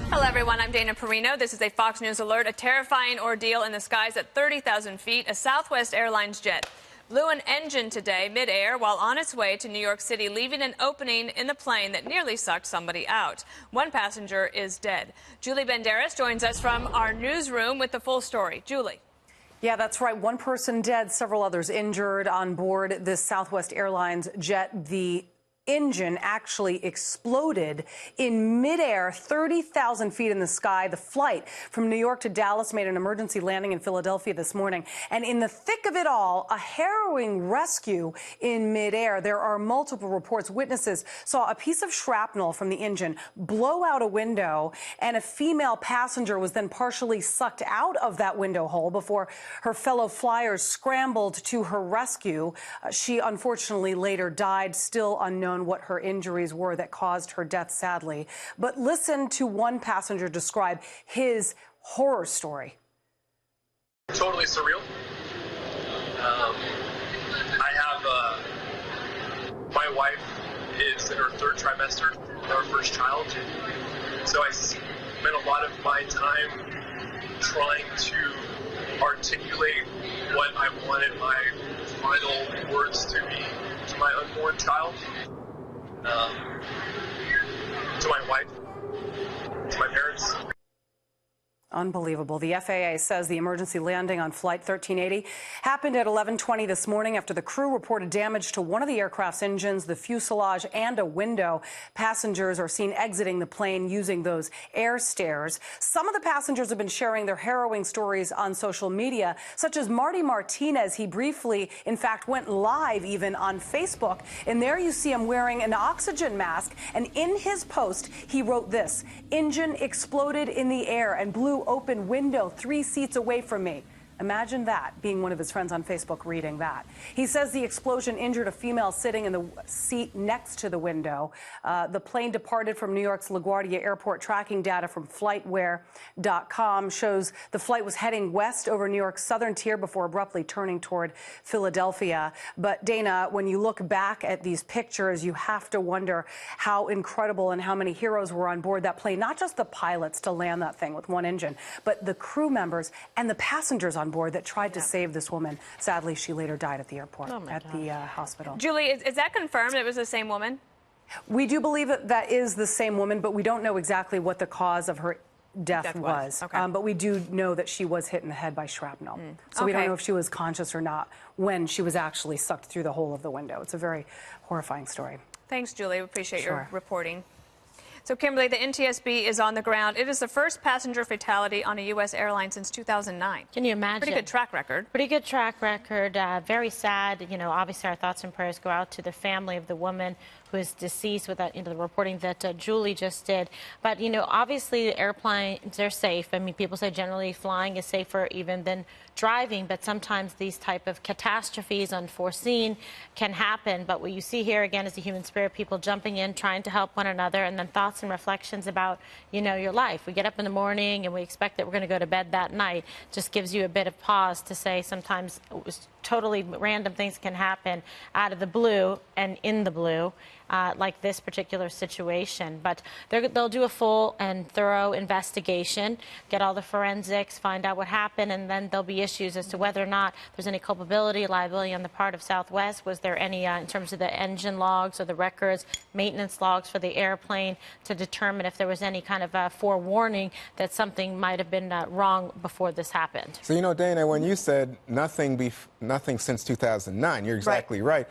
Hello, everyone. I'm Dana Perino. This is a Fox News alert. A terrifying ordeal in the skies at 30,000 feet. A Southwest Airlines jet blew an engine today midair while on its way to New York City, leaving an opening in the plane that nearly sucked somebody out. One passenger is dead. Julie Banderas joins us from our newsroom with the full story. Julie. Yeah, that's right. One person dead, several others injured on board this Southwest Airlines jet. The engine actually exploded in midair, 30,000 feet in the sky. The flight from New York to Dallas made an emergency landing in Philadelphia this morning. And in the thick of it all, a harrowing rescue in midair. There are multiple reports. Witnesses saw a piece of shrapnel from the engine blow out a window, and a female passenger was then partially sucked out of that window hole before her fellow flyers scrambled to her rescue. She unfortunately later died, still unknown what her injuries were that caused her death, sadly. But listen to one passenger describe his horror story. Totally surreal. I have my wife is in her third trimester, our first child. So I spent a lot of my time trying to articulate what I wanted my final words to be to my unborn child. To my wife, to my parents. Unbelievable. The FAA says the emergency landing on Flight 1380 happened at 11:20 this morning after the crew reported damage to one of the aircraft's engines, the fuselage, and a window. Passengers are seen exiting the plane using those air stairs. Some of the passengers have been sharing their harrowing stories on social media, such as Marty Martinez. He briefly, in fact, went live even on Facebook. And there you see him wearing an oxygen mask. And in his post, he wrote this: "Engine exploded in the air and blew open window 3 seats away from me." Imagine that, being one of his friends on Facebook reading that. He says the explosion injured a female sitting in the seat next to the window. The plane departed from New York's LaGuardia Airport. Tracking data from FlightWare.com shows the flight was heading west over New York's southern tier before abruptly turning toward Philadelphia. But Dana, when you look back at these pictures, you have to wonder how incredible and how many heroes were on board that plane. Not just the pilots to land that thing with one engine, but the crew members and the passengers on board that tried to save this woman. Sadly, she later died at the airport, the hospital. Julie, is that confirmed it was the same woman? We do believe that is the same woman, but we don't know exactly what the cause of her death was. Okay. But we do know that she was hit in the head by shrapnel. So we don't know if she was conscious or not when she was actually sucked through the hole of the window. It's a very horrifying story. Thanks, Julie. We appreciate your reporting. So, Kimberly, the NTSB is on the ground. It is the first passenger fatality on a U.S. airline since 2009. Can you imagine? Pretty good track record. Pretty good track record. Very sad. You know, obviously our thoughts and prayers go out to the family of the woman who is deceased with that, the reporting that Julie just did. But, you know, obviously the airplanes are safe. I mean, people say generally flying is safer even than driving, but sometimes these type of catastrophes, unforeseen, can happen. But what you see here again is the human spirit, people jumping in, trying to help one another, and then thoughts and reflections about, you know, your life. We get up in the morning and we expect that we're going to go to bed that night. Just gives you a bit of pause to say sometimes totally random things can happen out of the blue and in the blue. Like this particular situation. But they'll do a full and thorough investigation, get all the forensics, find out what happened, and then there'll be issues as to whether or not there's any culpability, liability on the part of Southwest. Was there any, in terms of the engine logs or the records, maintenance logs for the airplane, to determine if there was any kind of forewarning that something might have been wrong before this happened. So, you know, Dana, when you said nothing since 2009, you're exactly right.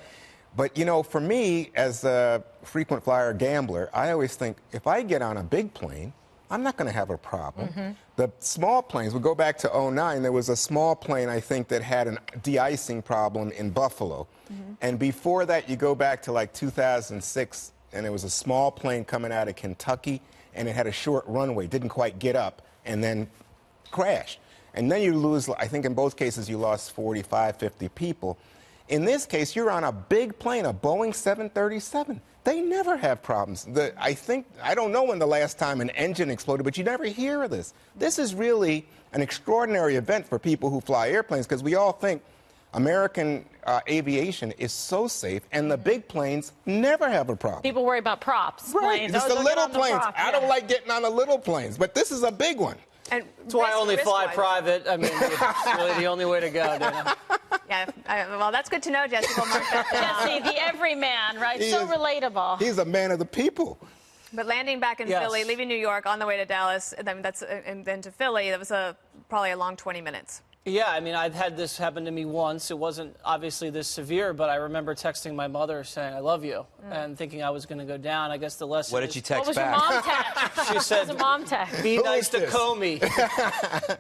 But, you know, for me, as a frequent flyer gambler, I always think if I get on a big plane, I'm not going to have a problem. The small planes, we go back to 2009, there was a small plane, I think, that had an de-icing problem in Buffalo. And before that, you go back to like 2006, and there was a small plane coming out of Kentucky, and it had a short runway, didn't quite get up, and then crashed. And then you lose, I think in both cases, you lost 45, 50 people. In this case, you're on a big plane, a Boeing 737. They never have problems. I don't know when the last time an engine exploded, but you never hear of this. This is really an extraordinary event for people who fly airplanes, because we all think American aviation is so safe, and the big planes never have a problem. People worry about props. Right, Planes. it's the little planes. I don't Yeah. like getting on the little planes, but this is a big one. And That's why I only fly risk-wise. private. I mean, it's really the only way to go, Dana. Yeah, well, that's good to know, Jesse. We'll mark that down. Jesse, the everyman, right? He So is- relatable. He's a man of the people. But landing back in Yes. Philly, leaving New York on the way to Dallas, and then to Philly, that was probably a long 20 minutes. Yeah, I mean, I've had this happen to me once. It wasn't obviously this severe, but I remember texting my mother saying, "I love you," and thinking I was going to go down. I guess the lesson What did is, you text What was back? your mom text? She said, What was a mom text? be Who nice is to this? Comey.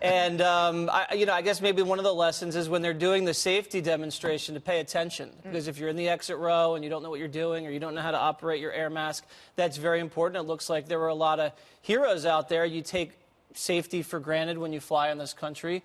And, I guess maybe one of the lessons is when they're doing the safety demonstration to pay attention. Because if you're in the exit row and you don't know what you're doing or you don't know how to operate your air mask, that's very important. It looks like there were a lot of heroes out there. You take safety for granted when you fly in this country.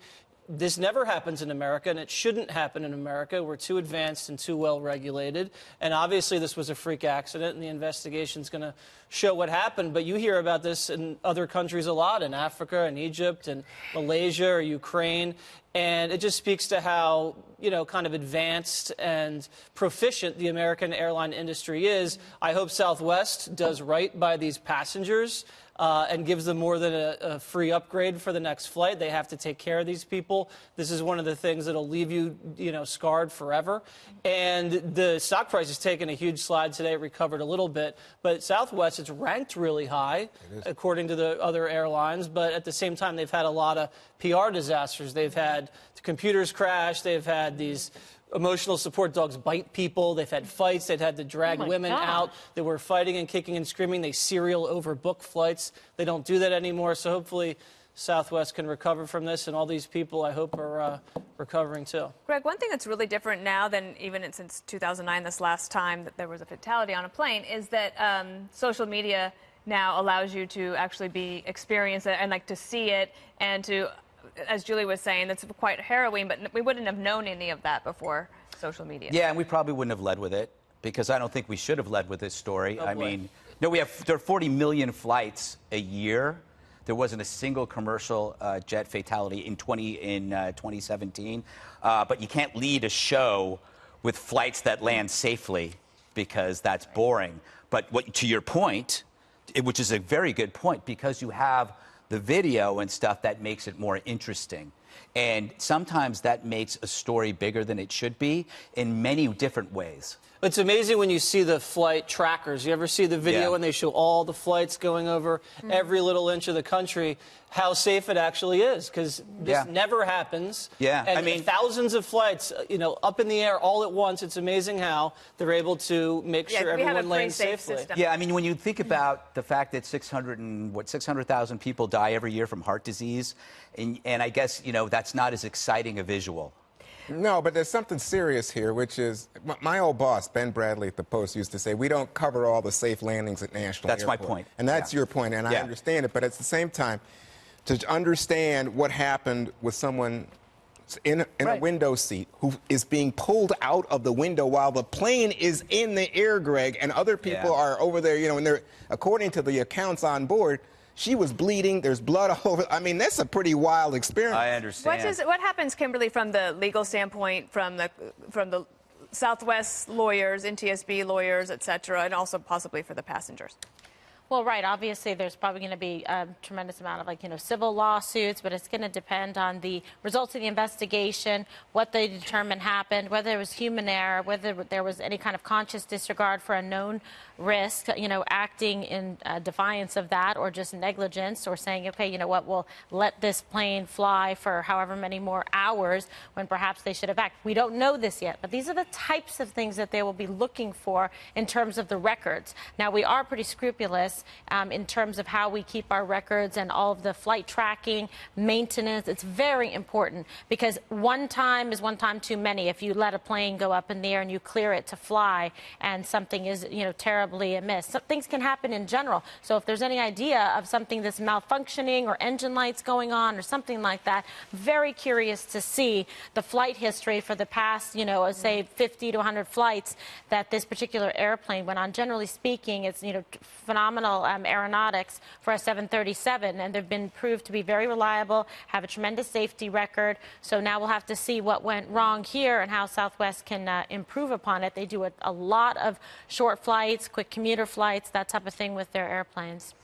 This never happens in America, and it shouldn't happen in America. We're too advanced and too well regulated. And obviously, this was a freak accident, and the investigation's going to show what happened. But you hear about this in other countries a lot, in Africa and Egypt and Malaysia or Ukraine. And it just speaks to how, kind of advanced and proficient the American airline industry is. I hope Southwest does right by these passengers. And gives them more than a free upgrade for the next flight. They have to take care of these people. This is one of the things that'll leave you, scarred forever. And the stock price has taken a huge slide today. It recovered a little bit. But Southwest, it's ranked really high, according to the other airlines. But at the same time, they've had a lot of PR disasters. They've had computers crash. They've had these emotional support dogs bite people. They've had fights. They've had to drag women out. They were fighting and kicking and screaming. They serial overbook flights. They don't do that anymore. So hopefully Southwest can recover from this, and all these people, I hope, are recovering too. Greg, one thing that's really different now than even since 2009, this last time that there was a fatality on a plane, is that social media now allows you to actually be experience it and to see it and to, as Julie was saying, that's quite harrowing, but we wouldn't have known any of that before social media. Yeah, and we probably wouldn't have led with it because I don't think we should have led with this story. Oh, I boy. mean, there are 40 million flights a year. There wasn't a single commercial jet fatality in 2017. But you can't lead a show with flights that land safely because that's boring. But to your point, which is a very good point, because you have the video and stuff that makes it more interesting. And sometimes that makes a story bigger than it should be in many different ways. It's amazing when you see the flight trackers. You ever see the video when they show all the flights going over every little inch of the country, how safe it actually is, because this never happens. Yeah, And I mean, thousands of flights, up in the air all at once. It's amazing how they're able to make sure everyone lands safely. System. Yeah, I mean, when you think about the fact that 600,000 people die every year from heart disease, and I guess, that's not as exciting a visual. No, but there's something serious here, which is my old boss, Ben Bradley at the Post, used to say, we don't cover all the safe landings at national That's my airport. point. And that's your point, and I understand it. But at the same time, to understand what happened with someone in a window seat who is being pulled out of the window while the plane is in the air, Greg, and other people are over there, and they're, according to the accounts on board, she was bleeding. There's blood all over. I mean, that's a pretty wild experience. I understand. What happens, Kimberly, from the legal standpoint, from the Southwest lawyers, NTSB lawyers, et cetera, and also possibly for the passengers? Well, right. Obviously, there's probably going to be a tremendous amount of, civil lawsuits, but it's going to depend on the results of the investigation, what they determine happened, whether there was human error, whether there was any kind of conscious disregard for a known risk, acting in defiance of that, or just negligence, or saying, okay, you know what, we'll let this plane fly for however many more hours when perhaps they should have acted. We don't know this yet, but these are the types of things that they will be looking for in terms of the records. Now, we are pretty scrupulous in terms of how we keep our records and all of the flight tracking, maintenance. It's very important because one time is one time too many. If you let a plane go up in the air and you clear it to fly and something is, terribly terribly amiss. So things can happen in general. So if there's any idea of something that's malfunctioning or engine lights going on or something like that, very curious to see the flight history for the past, say 50 to 100 flights that this particular airplane went on. Generally speaking, it's, phenomenal aeronautics for a 737, and they've been proved to be very reliable, have a tremendous safety record. So now we'll have to see what went wrong here and how Southwest can improve upon it. They do a lot of short flights, quick commuter flights, that type of thing with their airplanes.